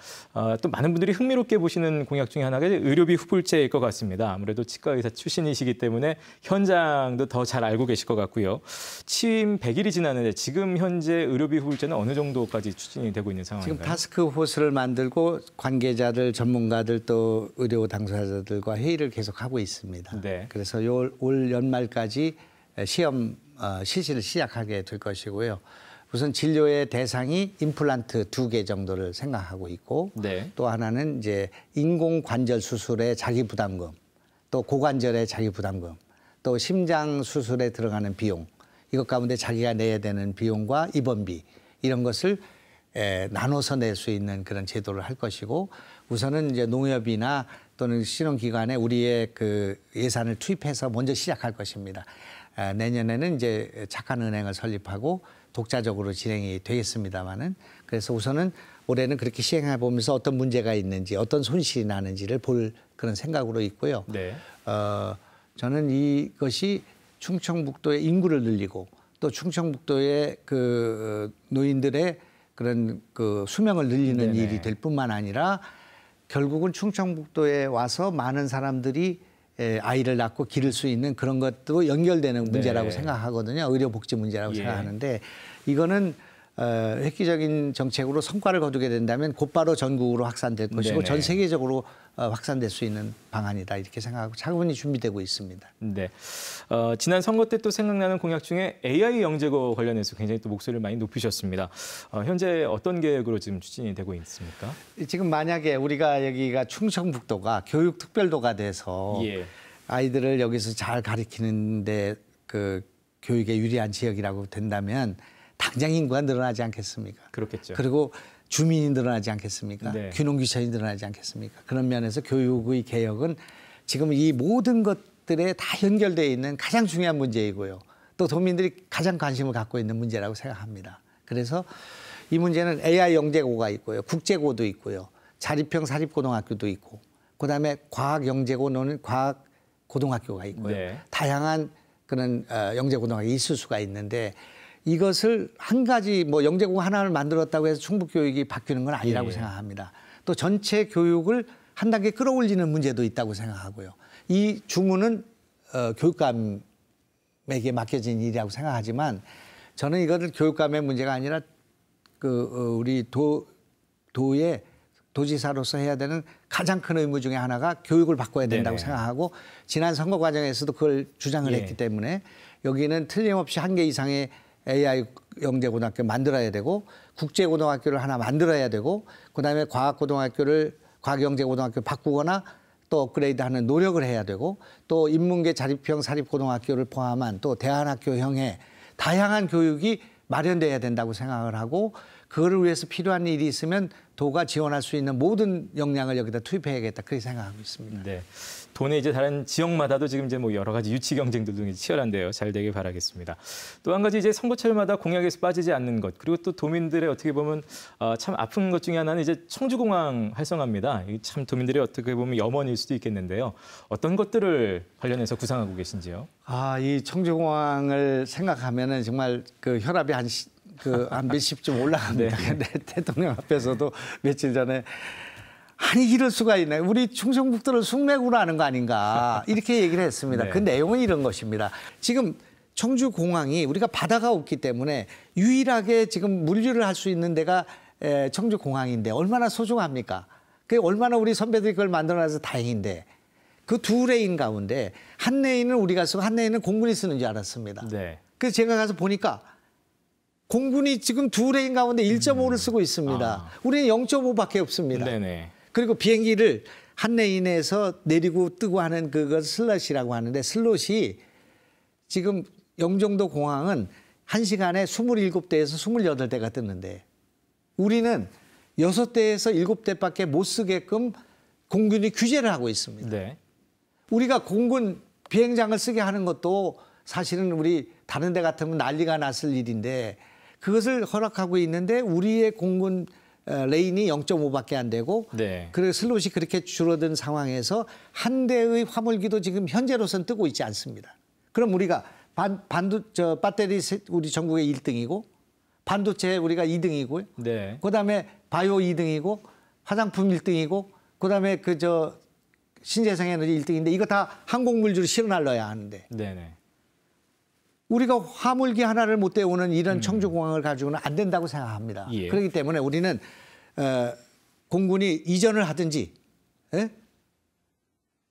또 많은 분들이 흥미롭게 보시는 공약 중에 하나가 의료비 후불제일 것 같습니다. 아무래도 치과 의사 출신이시기 때문에 현장도 더 잘 알고 계실 것 같고요. 취임 100일이 지났는데 지금 현재 의료비 후불제는 어느 정도까지 추진이 되고 있는 상황인가요? 지금 타스크포스를 만들고 관계자들, 전문가들 또 의료 당사자들과 회의를 계속하고 있습니다. 네. 그래서 올 연말까지 시험 실시를 시작하게 될 것이고요. 우선 진료의 대상이 임플란트 2개 정도를 생각하고 있고 네. 또 하나는 이제 인공관절 수술의 자기 부담금, 또 고관절의 자기 부담금, 또 심장 수술에 들어가는 비용, 이것 가운데 자기가 내야 되는 비용과 입원비 이런 것을 나눠서 낼 수 있는 그런 제도를 할 것이고 우선은 이제 농협이나 또는 신혼기관에 우리의 그 예산을 투입해서 먼저 시작할 것입니다. 내년에는 이제 착한 은행을 설립하고 독자적으로 진행이 되겠습니다만은 그래서 우선은 올해는 그렇게 시행해 보면서 어떤 문제가 있는지 어떤 손실이 나는지를 볼 그런 생각으로 있고요. 네. 저는 이것이 충청북도의 인구를 늘리고 또 충청북도의 그 노인들의 그런 그 수명을 늘리는 네네. 일이 될 뿐만 아니라 결국은 충청북도에 와서 많은 사람들이 아이를 낳고 기를 수 있는 그런 것도 연결되는 문제라고 생각하거든요. 의료복지 문제라고 생각하는데 이거는 획기적인 정책으로 성과를 거두게 된다면 곧바로 전국으로 확산될 것이고 전 세계적으로 확산될 수 있는 방안이다 이렇게 생각하고 차분히 준비되고 있습니다. 네. 지난 선거 때 또 생각나는 공약 중에 AI 영재고 관련해서 굉장히 또 목소리를 많이 높이셨습니다. 현재 어떤 계획으로 지금 추진이 되고 있습니까? 지금 만약에 우리가 여기가 충청북도가 교육 특별도가 돼서 아이들을 여기서 잘 가르치는데 그 교육에 유리한 지역이라고 된다면 당장 인구가 늘어나지 않겠습니까? 그렇겠죠. 그리고 주민이 늘어나지 않겠습니까? 네. 귀농귀촌이 늘어나지 않겠습니까? 그런 면에서 교육의 개혁은 지금 이 모든 것들에 다 연결되어 있는 가장 중요한 문제이고요. 또 도민들이 가장 관심을 갖고 있는 문제라고 생각합니다. 그래서 이 문제는 AI 영재고가 있고요. 국제고도 있고요. 자립형 사립고등학교도 있고 그다음에 과학영재고는 과학고등학교가 있고요. 네. 다양한 그런 영재고등학교가 있을 수가 있는데 이것을 한 가지 뭐 영재고 하나를 만들었다고 해서 충북 교육이 바뀌는 건 아니라고 생각합니다. 또 전체 교육을 한 단계 끌어올리는 문제도 있다고 생각하고요. 이 주문은 교육감에게 맡겨진 일이라고 생각하지만 저는 이거를 교육감의 문제가 아니라 우리 도의 도지사로서 해야 되는 가장 큰 의무 중에 하나가 교육을 바꿔야 된다고 생각하고 지난 선거 과정에서도 그걸 주장을 했기 때문에 여기는 틀림없이 한 개 이상의 AI 영재고등학교 만들어야 되고 국제고등학교를 하나 만들어야 되고 그다음에 과학영재고등학교 바꾸거나 또 업그레이드하는 노력을 해야 되고 또 인문계 자립형 사립고등학교를 포함한 또 대안학교형의 다양한 교육이 마련돼야 된다고 생각을 하고 그거를 위해서 필요한 일이 있으면 도가 지원할 수 있는 모든 역량을 여기다 투입해야겠다 그렇게 생각하고 있습니다. 네. 도내 이제 다른 지역마다도 지금 이제 뭐 여러 가지 유치 경쟁들도 치열한데요. 잘 되길 바라겠습니다. 또 한 가지 이제 선거철마다 공약에서 빠지지 않는 것, 그리고 또 도민들의 어떻게 보면 참 아픈 것 중에 하나는 이제 청주공항 활성화입니다. 이게 참 도민들의 어떻게 보면 염원일 수도 있겠는데요. 어떤 것들을 관련해서 구상하고 계신지요? 이 청주공항을 생각하면은 정말 그 혈압이 한 몇십쯤 올라갑니다. 네. 근데 대통령 앞에서도 며칠 전에 아니 이럴 수가 있나요? 우리 충청북도를 숙맥으로 하는 거 아닌가 이렇게 얘기를 했습니다. 네. 그 내용은 이런 것입니다. 지금 청주공항이 우리가 바다가 없기 때문에 유일하게 지금 물류를 할 수 있는 데가 청주공항인데 얼마나 소중합니까? 그게 얼마나 우리 선배들이 그걸 만들어놔서 다행인데 그 두 레인 가운데 한 레인은 우리가 쓰고 한 레인은 공군이 쓰는 줄 알았습니다. 네. 그래서 제가 가서 보니까 공군이 지금 두 레인 가운데 1.5를 쓰고 있습니다. 우리는 0.5밖에 없습니다. 네네. 그리고 비행기를 한 레인에서 내리고 뜨고 하는 그걸 슬롯이라고 하는데 슬롯이 지금 영종도 공항은 1시간에 27대에서 28대가 뜨는데 우리는 6대에서 7대밖에 못 쓰게끔 공군이 규제를 하고 있습니다. 네. 우리가 공군 비행장을 쓰게 하는 것도 사실은 우리 다른 데 같으면 난리가 났을 일인데 그것을 허락하고 있는데 우리의 공군 레인이 0.5밖에 안 되고 네. 그리고 슬롯이 그렇게 줄어든 상황에서 한 대의 화물기도 지금 현재로선 뜨고 있지 않습니다. 그럼 우리가 배터리 우리 전국의 1등이고 반도체 우리가 2등이고요. 네. 그다음에 바이오 2등이고 화장품 1등이고 그다음에 신재생에너지 1등인데 이거 다 항공물질을 실어 날라야 하는데 네네. 우리가 화물기 하나를 못 떼우는 이런 청주공항을 가지고는 안 된다고 생각합니다. 예. 그렇기 때문에 우리는 공군이 이전을 하든지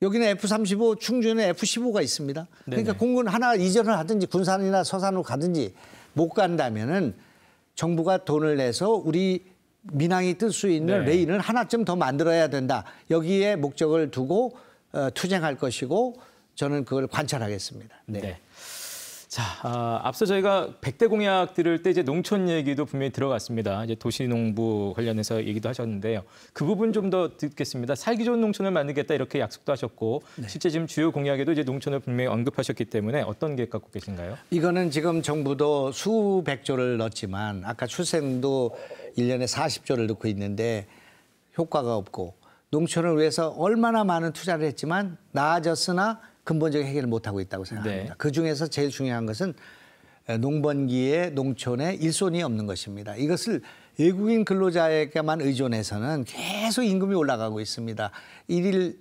여기는 F-35, 충주는 F-15가 있습니다. 그러니까 네네. 공군 하나 이전을 하든지 군산이나 서산으로 가든지 못 간다면은 정부가 돈을 내서 우리 민항이 뜰 수 있는 네. 레인을 하나쯤 더 만들어야 된다. 여기에 목적을 두고 투쟁할 것이고 저는 그걸 관찰하겠습니다. 네. 자, 앞서 저희가 100대 공약 들을 때 이제 농촌 얘기도 분명히 들어갔습니다. 이제 도시농부 관련해서 얘기도 하셨는데요. 그 부분 좀 더 듣겠습니다. 살기 좋은 농촌을 만들겠다 이렇게 약속도 하셨고 실제 지금 주요 공약에도 이제 농촌을 분명히 언급하셨기 때문에 어떤 계획 갖고 계신가요? 이거는 지금 정부도 수백조를 넣었지만 아까 출생도 1년에 40조를 넣고 있는데 효과가 없고 농촌을 위해서 얼마나 많은 투자를 했지만 나아졌으나 근본적인 해결을 못하고 있다고 생각합니다. 네. 그중에서 제일 중요한 것은 농번기에 농촌에 일손이 없는 것입니다. 이것을 외국인 근로자에게만 의존해서는 계속 임금이 올라가고 있습니다. 일일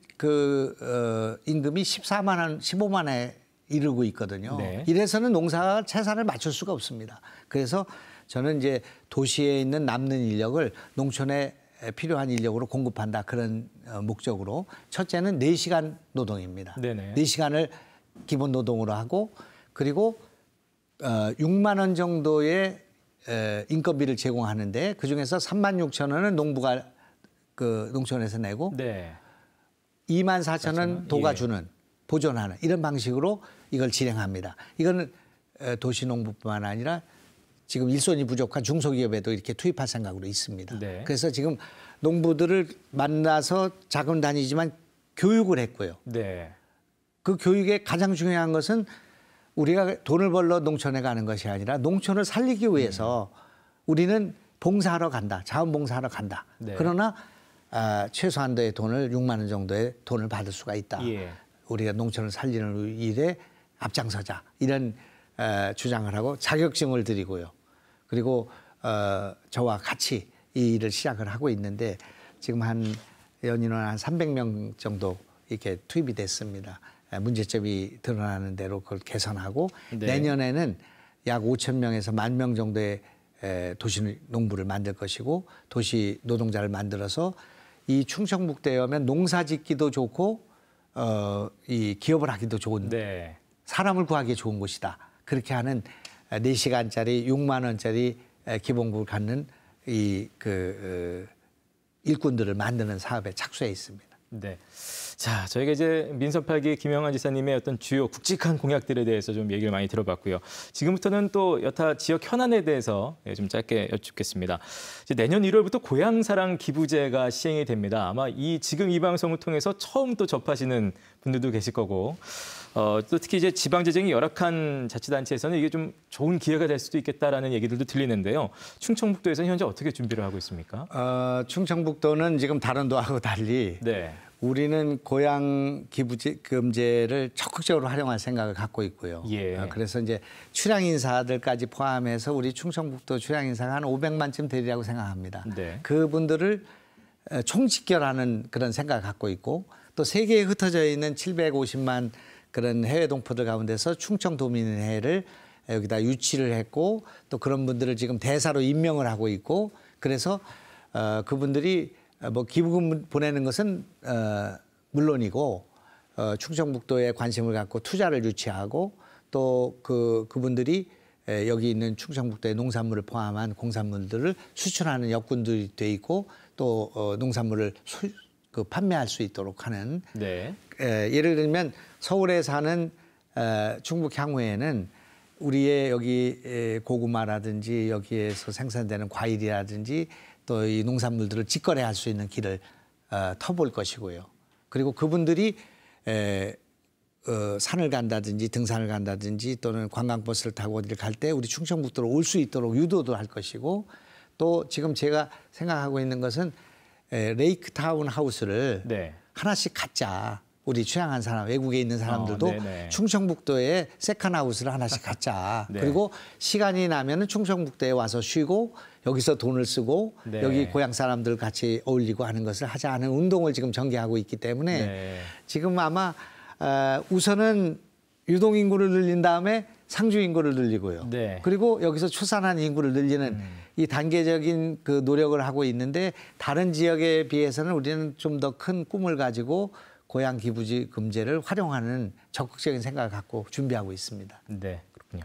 임금이 15만에 이르고 있거든요. 네. 이래서는 농사가 채산을 맞출 수가 없습니다. 그래서 저는 이제 도시에 있는 남는 인력을 농촌에 필요한 인력으로 공급한다 그런 목적으로 첫째는 4시간 노동입니다. 네네. 4시간을 기본 노동으로 하고 그리고 6만 원 정도의 인건비를 제공하는데 그중에서 3만 6천 원은 농부가 농촌에서 내고 네. 2만 4천 원 도가 예. 주는 보존하는 이런 방식으로 이걸 진행합니다. 이거는 도시농부뿐만 아니라 지금 일손이 부족한 중소기업에도 이렇게 투입할 생각으로 있습니다. 네. 그래서 지금 농부들을 만나서 자금 다니지만 교육을 했고요. 네. 그 교육의 가장 중요한 것은 우리가 돈을 벌러 농촌에 가는 것이 아니라 농촌을 살리기 위해서 우리는 봉사하러 간다. 자원봉사하러 간다. 네. 그러나 최소한도의 돈을 6만 원 정도의 돈을 받을 수가 있다. 예. 우리가 농촌을 살리는 일에 앞장서자. 이런 주장을 하고 자격증을 드리고요. 그리고 저와 같이 이 일을 시작을 하고 있는데 지금 연인원 한 300명 정도 이렇게 투입이 됐습니다. 문제점이 드러나는 대로 그걸 개선하고 네. 내년에는 약 5천 명에서 1만 명 정도의 도시 농부를 만들 것이고 도시 노동자를 만들어서 이 충청북도에 오면 농사짓기도 좋고 이 기업을 하기도 좋은 네. 사람을 구하기 좋은 곳이다. 그렇게 하는 4시간짜리 6만 원짜리 기본급을 갖는 일꾼들을 만드는 사업에 착수해 있습니다. 네. 자, 저희가 이제 민선 8기 김영환 지사님의 어떤 주요 굵직한 공약들에 대해서 좀 얘기를 많이 들어봤고요. 지금부터는 또 여타 지역 현안에 대해서 좀 짧게 여쭙겠습니다. 이제 내년 1월부터 고향사랑 기부제가 시행이 됩니다. 아마 지금 이 방송을 통해서 처음 또 접하시는 분들도 계실 거고, 또 특히 이제 지방 재정이 열악한 자치단체에서는 이게 좀 좋은 기회가 될 수도 있겠다라는 얘기들도 들리는데요. 충청북도에서는 현재 어떻게 준비를 하고 있습니까? 충청북도는 지금 다른 도하고 달리 네. 우리는 고향 기부금제를 적극적으로 활용할 생각을 갖고 있고요. 예. 그래서 이제 출향 인사들까지 포함해서 우리 충청북도 출향 인사가 한 500만쯤 되리라고 생각합니다. 네. 그분들을 총집결하는 그런 생각을 갖고 있고 또 세계에 흩어져 있는 750만 그런 해외 동포들 가운데서 충청도민회를 여기다 유치를 했고 또 그런 분들을 지금 대사로 임명을 하고 있고 그래서 그분들이 뭐 기부금 보내는 것은 물론이고 충청북도에 관심을 갖고 투자를 유치하고 또 그분들이 여기 있는 충청북도의 농산물을 포함한 공산물들을 수출하는 역군들이 돼 있고 또 농산물을 판매할 수 있도록 하는 네. 예를 들면 서울에 사는 충북 향후에는 우리의 여기 고구마라든지 여기에서 생산되는 과일이라든지 또 이 농산물들을 직거래할 수 있는 길을 터볼 것이고요. 그리고 그분들이 산을 간다든지 등산을 간다든지 또는 관광버스를 타고 어디를 갈 때 우리 충청북도로 올 수 있도록 유도도 할 것이고 또 지금 제가 생각하고 있는 것은 레이크타운 하우스를 네. 하나씩 갖자. 우리 취향한 사람, 외국에 있는 사람들도 충청북도에 세컨하우스를 하나씩 갖자. 네. 그리고 시간이 나면은 충청북도에 와서 쉬고 여기서 돈을 쓰고 네. 여기 고향 사람들 같이 어울리고 하는 것을 하자 하는 운동을 지금 전개하고 있기 때문에 네. 지금 아마 우선은 유동 인구를 늘린 다음에 상주 인구를 늘리고요. 네. 그리고 여기서 출산한 인구를 늘리는 이 단계적인 그 노력을 하고 있는데 다른 지역에 비해서는 우리는 좀 더 큰 꿈을 가지고 고향 기부금제를 활용하는 적극적인 생각을 갖고 준비하고 있습니다. 네, 그렇군요.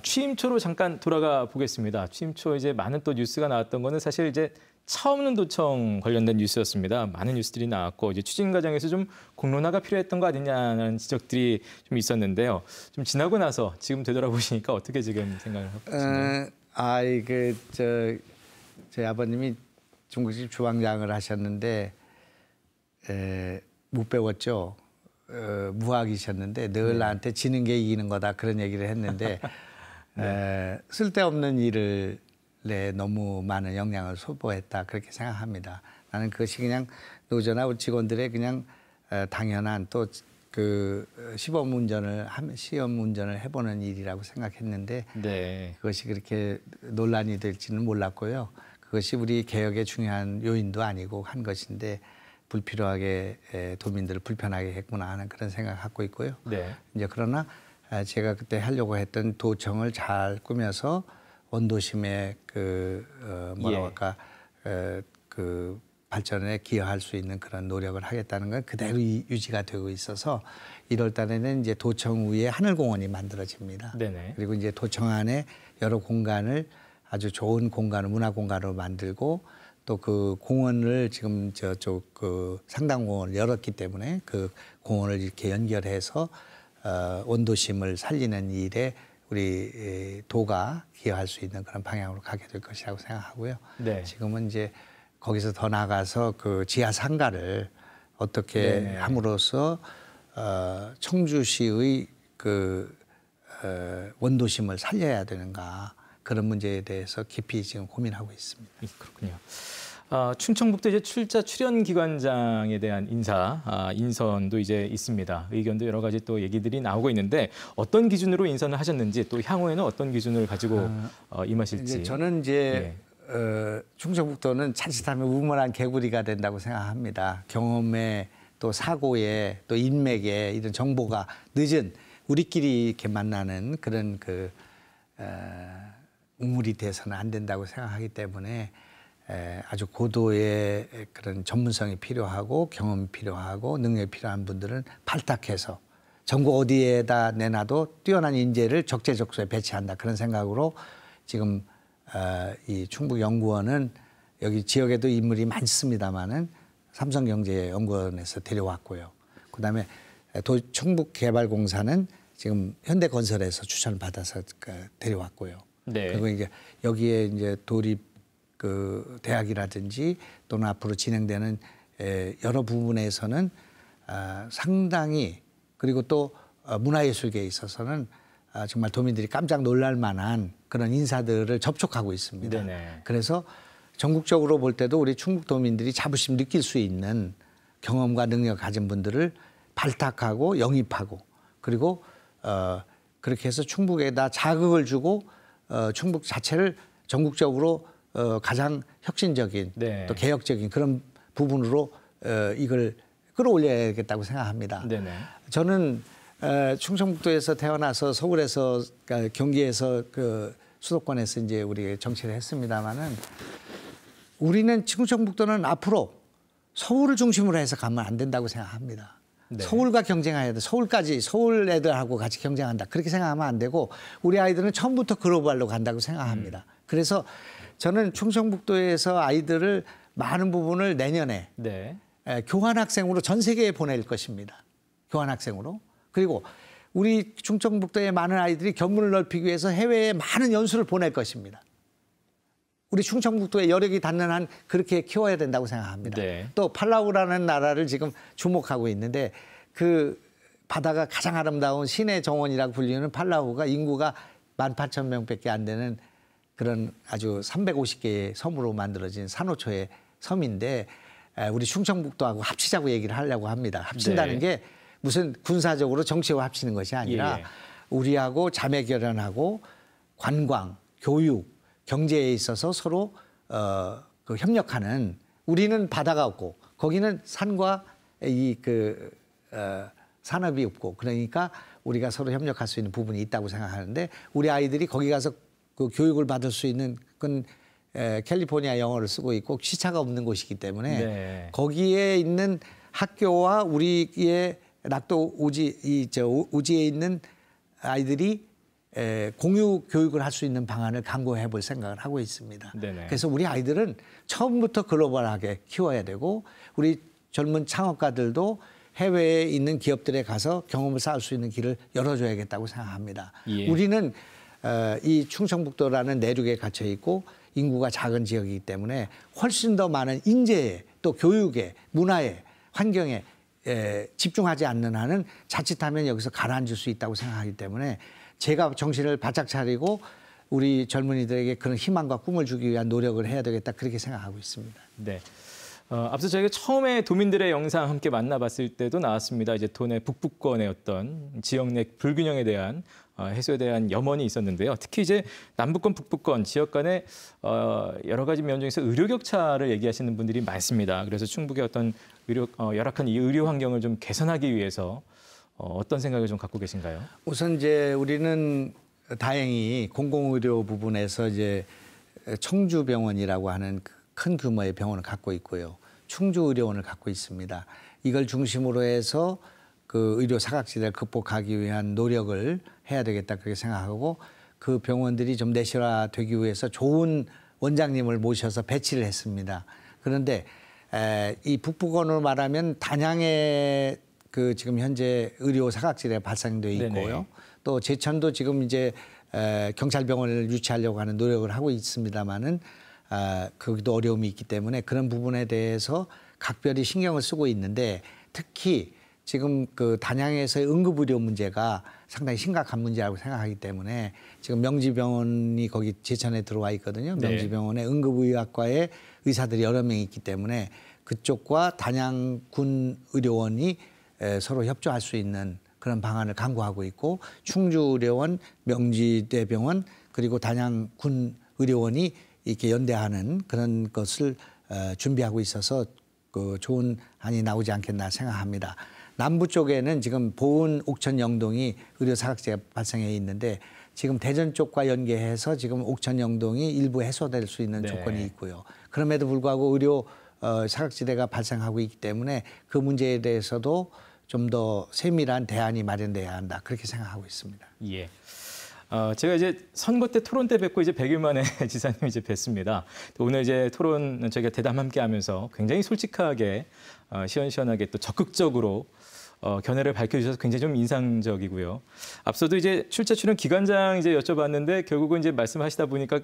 취임초로 잠깐 돌아가 보겠습니다. 취임초 이제 많은 또 뉴스가 나왔던 거는 사실 이제 차 없는 도청 관련된 뉴스였습니다. 많은 뉴스들이 나왔고 이제 추진 과정에서 좀 공론화가 필요했던 거 아니냐는 지적들이 좀 있었는데요. 좀 지나고 나서 지금 되돌아보시니까 어떻게 지금 생각을 하고 계신가요? 저희 아버님이 중국집 주방장을 하셨는데 못 배웠죠. 무학이셨는데 늘 나한테 지는 게 이기는 거다 그런 얘기를 했는데 쓸데없는 일을 너무 많은 영향을 소모했다 그렇게 생각합니다. 나는 그것이 그냥 노조나 우리 직원들의 그냥 당연한 또 그 시험 운전을 해보는 일이라고 생각했는데 네. 그것이 그렇게 논란이 될지는 몰랐고요. 그것이 우리 개혁의 중요한 요인도 아니고 한 것인데 불필요하게 도민들을 불편하게 했구나 하는 그런 생각을 갖고 있고요. 네. 이제 그러나 제가 그때 하려고 했던 도청을 잘 꾸며서 원도심의 그 발전에 기여할 수 있는 그런 노력을 하겠다는 건 그대로 유지가 되고 있어서 1월 달에는 이제 도청 위에 하늘공원이 만들어집니다. 네네. 그리고 이제 도청 안에 여러 공간을 아주 좋은 공간을 문화 공간으로 만들고 또 그 공원을 지금 저쪽 그 상당공원을 열었기 때문에 그 공원을 이렇게 연결해서 원도심을 살리는 일에 우리 도가 기여할 수 있는 그런 방향으로 가게 될 것이라고 생각하고요. 네. 지금은 이제 거기서 더 나가서 그 지하 상가를 어떻게 네네. 함으로써 청주시의 그 원도심을 살려야 되는가 그런 문제에 대해서 깊이 지금 고민하고 있습니다. 그렇군요. 충청북도 이제 출연기관장에 대한 인선도 이제 있습니다. 의견도 여러 가지 또 얘기들이 나오고 있는데 어떤 기준으로 인선을 하셨는지 또 향후에는 어떤 기준을 가지고 임하실지. 저는 이제 충청북도는 자칫하면 우물한 개구리가 된다고 생각합니다. 경험에 또 사고에 또 인맥에 이런 정보가 늦은 우리끼리 이렇게 만나는 그런 우물이 돼서는 안 된다고 생각하기 때문에 아주 고도의 그런 전문성이 필요하고 경험이 필요하고 능력이 필요한 분들은 발탁해서 전국 어디에다 내놔도 뛰어난 인재를 적재적소에 배치한다 그런 생각으로 지금 이 충북연구원은 여기 지역에도 인물이 많습니다만은 삼성경제연구원에서 데려왔고요. 그다음에 충북개발공사는 지금 현대건설에서 추천을 받아서 데려왔고요. 네. 그리고 이제 여기에 이제 도립 그 대학이라든지 또는 앞으로 진행되는 여러 부분에서는 상당히 그리고 또 문화예술계에 있어서는 정말 도민들이 깜짝 놀랄 만한 그런 인사들을 접촉하고 있습니다. 네네. 그래서 전국적으로 볼 때도 우리 충북 도민들이 자부심 느낄 수 있는 경험과 능력 가진 분들을 발탁하고 영입하고 그리고 그렇게 해서 충북에다 자극을 주고 충북 자체를 전국적으로 가장 혁신적인 네. 또 개혁적인 그런 부분으로 이걸 끌어올려야겠다고 생각합니다. 네네. 저는 충청북도에서 태어나서 서울에서 그러니까 경기에서 그 수도권에서 이제 우리 정치를 했습니다마는 우리는 충청북도는 앞으로 서울을 중심으로 해서 가면 안 된다고 생각합니다. 네. 서울과 경쟁해야 돼. 서울까지 서울 애들하고 같이 경쟁한다. 그렇게 생각하면 안 되고 우리 아이들은 처음부터 글로벌로 간다고 생각합니다. 그래서 저는 충청북도에서 아이들을 많은 부분을 내년에 네. 교환학생으로 전 세계에 보낼 것입니다. 교환학생으로. 그리고 우리 충청북도의 많은 아이들이 견문을 넓히기 위해서 해외에 많은 연수를 보낼 것입니다. 우리 충청북도의 여력이 닿는 한 그렇게 키워야 된다고 생각합니다. 네. 또 팔라우라는 나라를 지금 주목하고 있는데 그 바다가 가장 아름다운 신의 정원이라고 불리는 팔라우가 인구가 18,000명밖에 안 되는 그런 아주 350개의 섬으로 만들어진 산호초의 섬인데 우리 충청북도하고 합치자고 얘기를 하려고 합니다. 합친다는 네. 게 무슨 군사적으로 정치와 합치는 것이 아니라 예. 우리하고 자매 결연하고 관광, 교육, 경제에 있어서 서로 그 협력하는 우리는 바다가 없고 거기는 산과 산업이 없고 그러니까 우리가 서로 협력할 수 있는 부분이 있다고 생각하는데 우리 아이들이 거기 가서 그 교육을 받을 수 있는 그건 캘리포니아 영어를 쓰고 있고 시차가 없는 곳이기 때문에 네. 거기에 있는 학교와 우리의 낙도 우지에 있는 아이들이 공유 교육을 할 수 있는 방안을 강구해 볼 생각을 하고 있습니다. 네네. 그래서 우리 아이들은 처음부터 글로벌하게 키워야 되고 우리 젊은 창업가들도 해외에 있는 기업들에 가서 경험을 쌓을 수 있는 길을 열어줘야겠다고 생각합니다. 예. 우리는 이 충청북도라는 내륙에 갇혀 있고 인구가 작은 지역이기 때문에 훨씬 더 많은 인재에 또 교육에 문화에 환경에 집중하지 않는 한은 자칫하면 여기서 가라앉을 수 있다고 생각하기 때문에 제가 정신을 바짝 차리고 우리 젊은이들에게 그런 희망과 꿈을 주기 위한 노력을 해야 되겠다 그렇게 생각하고 있습니다. 네. 앞서 저희가 처음에 도민들의 영상 함께 만나봤을 때도 나왔습니다. 이제 도내 북부권의 어떤 지역 내 불균형에 대한 해소에 대한 염원이 있었는데요. 특히 이제 남부권, 북부권 지역 간의 여러 가지 면 중에서 의료 격차를 얘기하시는 분들이 많습니다. 그래서 충북의 어떤 열악한 이 의료 환경을 좀 개선하기 위해서 어떤 생각을 좀 갖고 계신가요? 우선 이제 우리는 다행히 공공의료 부분에서 이제 청주병원이라고 하는 큰 규모의 병원을 갖고 있고요. 충주의료원을 갖고 있습니다. 이걸 중심으로 해서 그 의료 사각지대를 극복하기 위한 노력을 해야 되겠다 그렇게 생각하고 그 병원들이 좀 내실화되기 위해서 좋은 원장님을 모셔서 배치를 했습니다. 그런데 이 북부권으로 말하면 단양에 그 지금 현재 의료 사각지대가 발생돼 있고요. 네네. 또 제천도 지금 이제 경찰병원을 유치하려고 하는 노력을 하고 있습니다만은 거기도 어려움이 있기 때문에 그런 부분에 대해서 각별히 신경을 쓰고 있는데 특히 지금 그 단양에서의 응급의료 문제가 상당히 심각한 문제라고 생각하기 때문에 지금 명지병원이 거기 제천에 들어와 있거든요. 네. 명지병원에 응급의학과에 의사들이 여러 명 있기 때문에 그쪽과 단양군 의료원이 서로 협조할 수 있는 그런 방안을 강구하고 있고 충주의료원, 명지대병원 그리고 단양군 의료원이 이렇게 연대하는 그런 것을 준비하고 있어서 그 좋은 안이 나오지 않겠나 생각합니다. 남부 쪽에는 지금 보은, 옥천, 영동이 의료 사각지대가 발생해 있는데 지금 대전 쪽과 연계해서 지금 옥천, 영동이 일부 해소될 수 있는 네. 조건이 있고요. 그럼에도 불구하고 의료 사각지대가 발생하고 있기 때문에 그 문제에 대해서도 좀 더 세밀한 대안이 마련돼야 한다 그렇게 생각하고 있습니다. 예. 제가 이제 선거 때 토론 때 뵙고 이제 100일 만에 지사님 이제 뵙습니다. 또 오늘 이제 토론 저희가 대담 함께 하면서 굉장히 솔직하게 시원시원하게 또 적극적으로 견해를 밝혀주셔서 굉장히 좀 인상적이고요. 앞서도 이제 출제 출연 기간장 이제 여쭤봤는데 결국은 이제 말씀하시다 보니까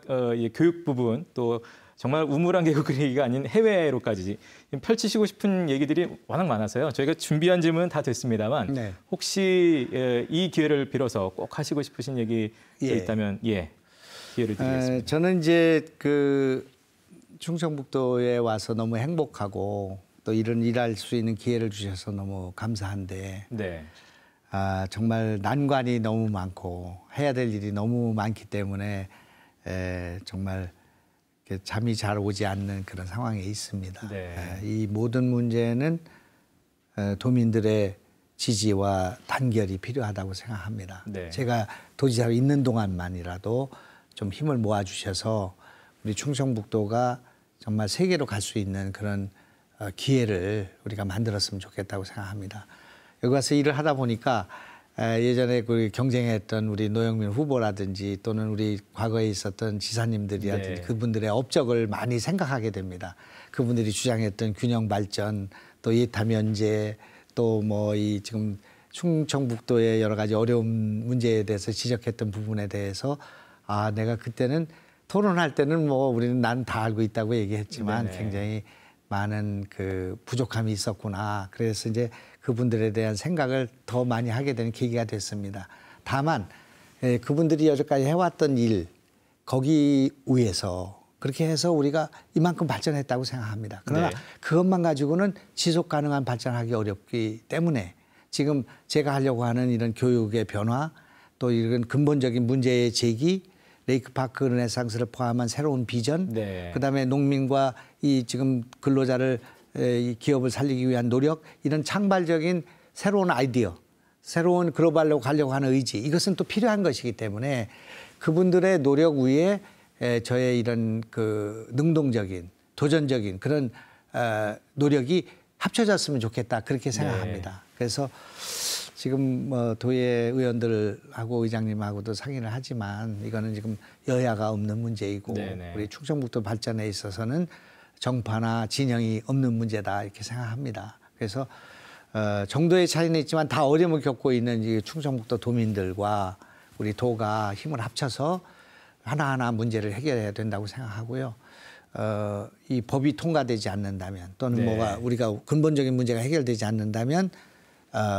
교육 부분 또 정말 우물안 개그 그리기가 아닌 해외로까지 펼치시고 싶은 얘기들이 워낙 많아서요. 저희가 준비한 질문은 다 됐습니다만 네. 혹시 이 기회를 빌어서 꼭 하시고 싶으신 얘기 있다면 기회를 드리겠습니다. 저는 이제 그 충청북도에 와서 너무 행복하고 또 이런 일할 수 있는 기회를 주셔서 너무 감사한데 네. 정말 난관이 너무 많고 해야 될 일이 너무 많기 때문에 정말 잠이 잘 오지 않는 그런 상황에 있습니다. 네. 이 모든 문제는 도민들의 지지와 단결이 필요하다고 생각합니다. 네. 제가 도지사로 있는 동안만이라도 좀 힘을 모아주셔서 우리 충청북도가 정말 세계로 갈 수 있는 그런 기회를 우리가 만들었으면 좋겠다고 생각합니다. 여기 와서 일을 하다 보니까 예전에 그 경쟁했던 우리 노영민 후보라든지 또는 우리 과거에 있었던 지사님들이라든지 그분들의 업적을 많이 생각하게 됩니다. 그분들이 주장했던 균형 발전, 또 예타 면제, 또 뭐 이 지금 충청북도의 여러 가지 어려운 문제에 대해서 지적했던 부분에 대해서 내가 그때는 토론할 때는 뭐 우리는 난 다 알고 있다고 얘기했지만 굉장히 많은 그 부족함이 있었구나. 그래서 이제 그분들에 대한 생각을 더 많이 하게 되는 계기가 됐습니다. 다만 그분들이 여태까지 해왔던 일 거기 위해서 그렇게 해서 우리가 이만큼 발전했다고 생각합니다. 그러나 그것만 가지고는 지속 가능한 발전하기 어렵기 때문에 지금 제가 하려고 하는 이런 교육의 변화 또 이런 근본적인 문제의 제기 레이크파크 르네상스를 포함한 새로운 비전, 그다음에 농민과 이 지금 근로자를 이 기업을 살리기 위한 노력, 이런 창발적인 새로운 아이디어, 새로운 글로벌로 가려고 하는 의지, 이것은 또 필요한 것이기 때문에 그분들의 노력 위에 저의 이런 그 능동적인, 도전적인 그런 노력이 합쳐졌으면 좋겠다 그렇게 생각합니다. 그래서 지금 뭐 도의 의원들하고 의장님하고도 상의를 하지만 이거는 지금 여야가 없는 문제이고 우리 충청북도 발전에 있어서는 정파나 진영이 없는 문제다 이렇게 생각합니다. 그래서 정도의 차이는 있지만 다 어려움을 겪고 있는 이 충청북도 도민들과 우리 도가 힘을 합쳐서 하나하나 문제를 해결해야 된다고 생각하고요. 이 법이 통과되지 않는다면 또는 뭐가 우리가 근본적인 문제가 해결되지 않는다면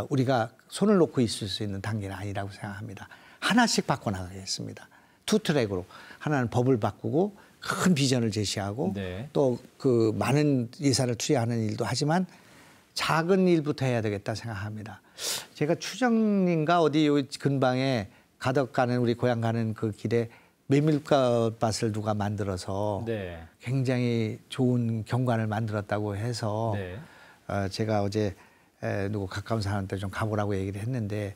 우리가 손을 놓고 있을 수 있는 단계는 아니라고 생각합니다. 하나씩 바꿔나가겠습니다. 투 트랙으로. 하나는 법을 바꾸고 큰 비전을 제시하고 또 그 많은 예산을 투여하는 일도 하지만 작은 일부터 해야 되겠다 생각합니다. 제가 추정인가 어디 요 근방에 가덕 가는 우리 고향 가는 그 길에 메밀꽃밭을 누가 만들어서 굉장히 좋은 경관을 만들었다고 해서 제가 어제 누구 가까운 사람한테 좀 가보라고 얘기를 했는데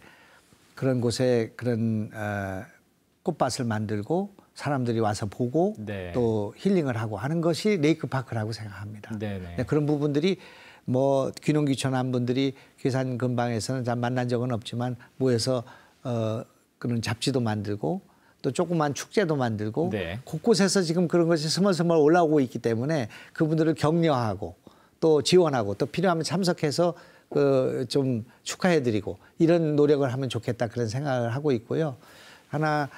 그런 곳에 그런 꽃밭을 만들고 사람들이 와서 보고 또 힐링을 하고 하는 것이 레이크파크라고 생각합니다. 그런 부분들이 뭐 귀농귀촌한 분들이 괴산 근방에서는 잘 만난 적은 없지만 모여서 그런 잡지도 만들고 또 조그만 축제도 만들고 곳곳에서 지금 그런 것이 스멀스멀 올라오고 있기 때문에 그분들을 격려하고 또 지원하고 또 필요하면 참석해서 좀 축하해드리고 이런 노력을 하면 좋겠다 그런 생각을 하고 있고요. 하나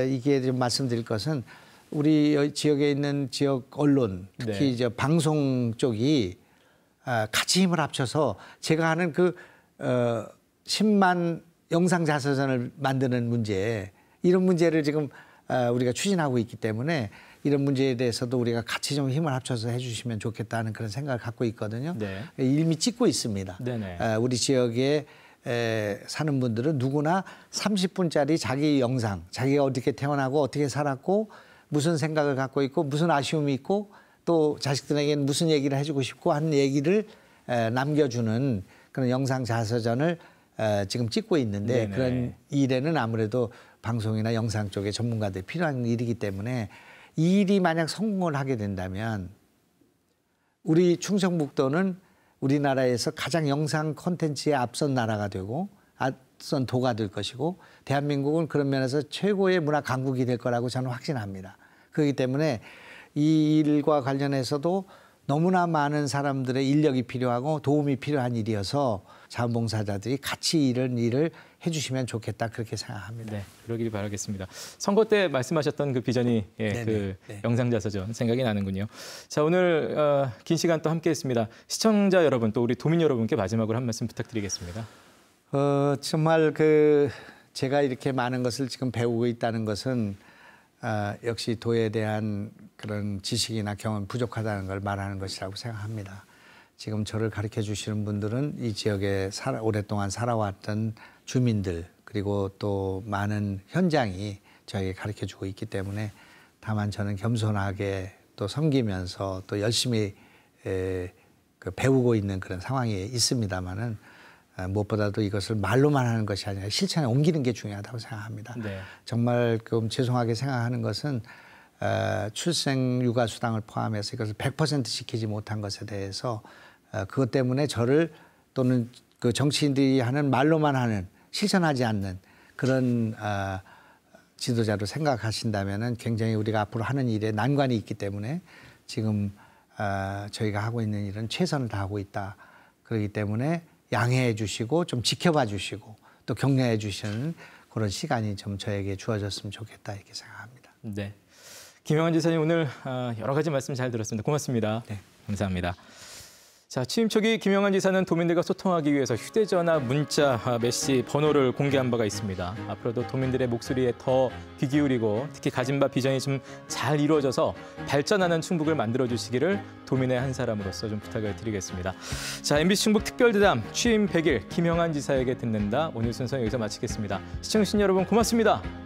이게 좀 말씀드릴 것은 우리 지역에 있는 지역 언론 특히 이제 방송 쪽이 같이 힘을 합쳐서 제가 하는 그 10만 영상 자서전을 만드는 문제 이런 문제를 지금 우리가 추진하고 있기 때문에 이런 문제에 대해서도 우리가 같이 좀 힘을 합쳐서 해주시면 좋겠다는 그런 생각을 갖고 있거든요. 이미 찍고 있습니다. 우리 지역에 사는 분들은 누구나 30분짜리 자기 영상, 자기가 어떻게 태어나고 어떻게 살았고 무슨 생각을 갖고 있고 무슨 아쉬움이 있고 또 자식들에게는 무슨 얘기를 해주고 싶고 하는 얘기를 남겨주는 그런 영상 자서전을 지금 찍고 있는데 그런 일에는 아무래도 방송이나 영상 쪽에 전문가들이 필요한 일이기 때문에 이 일이 만약 성공을 하게 된다면 우리 충청북도는 우리나라에서 가장 영상 콘텐츠에 앞선 나라가 되고 선 도가 될 것이고 대한민국은 그런 면에서 최고의 문화 강국이 될 거라고 저는 확신합니다. 그렇기 때문에 이 일과 관련해서도 너무나 많은 사람들의 인력이 필요하고 도움이 필요한 일이어서 자원봉사자들이 같이 이런 일을 해주시면 좋겠다 그렇게 생각합니다. 네, 그러길 바라겠습니다. 선거 때 말씀하셨던 그 비전이 그 영상자서전 생각이 나는군요. 자, 오늘 긴 시간 또 함께했습니다. 시청자 여러분 또 우리 도민 여러분께 마지막으로 한 말씀 부탁드리겠습니다. 정말 제가 이렇게 많은 것을 지금 배우고 있다는 것은 역시 도에 대한 그런 지식이나 경험 부족하다는 걸 말하는 것이라고 생각합니다. 지금 저를 가르쳐 주시는 분들은 이 지역에 오랫동안 살아왔던 주민들 그리고 또 많은 현장이 저에게 가르쳐 주고 있기 때문에 다만 저는 겸손하게 또 섬기면서 또 열심히 배우고 있는 그런 상황이 있습니다만은 무엇보다도 이것을 말로만 하는 것이 아니라 실천에 옮기는 게 중요하다고 생각합니다. 네. 정말 좀 죄송하게 생각하는 것은 출생 육아 수당을 포함해서 이것을 100% 지키지 못한 것에 대해서 그것 때문에 저를 또는 그 정치인들이 하는 말로만 하는 실천하지 않는 그런 지도자로 생각하신다면은 굉장히 우리가 앞으로 하는 일에 난관이 있기 때문에 지금 저희가 하고 있는 일은 최선을 다하고 있다. 그렇기 때문에 양해해 주시고 좀 지켜봐 주시고 또 격려해 주시는 그런 시간이 좀 저에게 주어졌으면 좋겠다 이렇게 생각합니다. 네, 김영환 지사님 오늘 여러 가지 말씀 잘 들었습니다. 고맙습니다. 네. 감사합니다. 자, 취임 초기 김영환 지사는 도민들과 소통하기 위해서 휴대전화, 문자, 메시지 번호를 공개한 바가 있습니다. 앞으로도 도민들의 목소리에 더 귀 기울이고 특히 가진 바 비전이 좀 잘 이루어져서 발전하는 충북을 만들어주시기를 도민의 한 사람으로서 좀 부탁을 드리겠습니다. 자, MBC 충북 특별대담 취임 100일 김영환 지사에게 듣는다. 오늘 순서 여기서 마치겠습니다. 시청해주신 여러분 고맙습니다.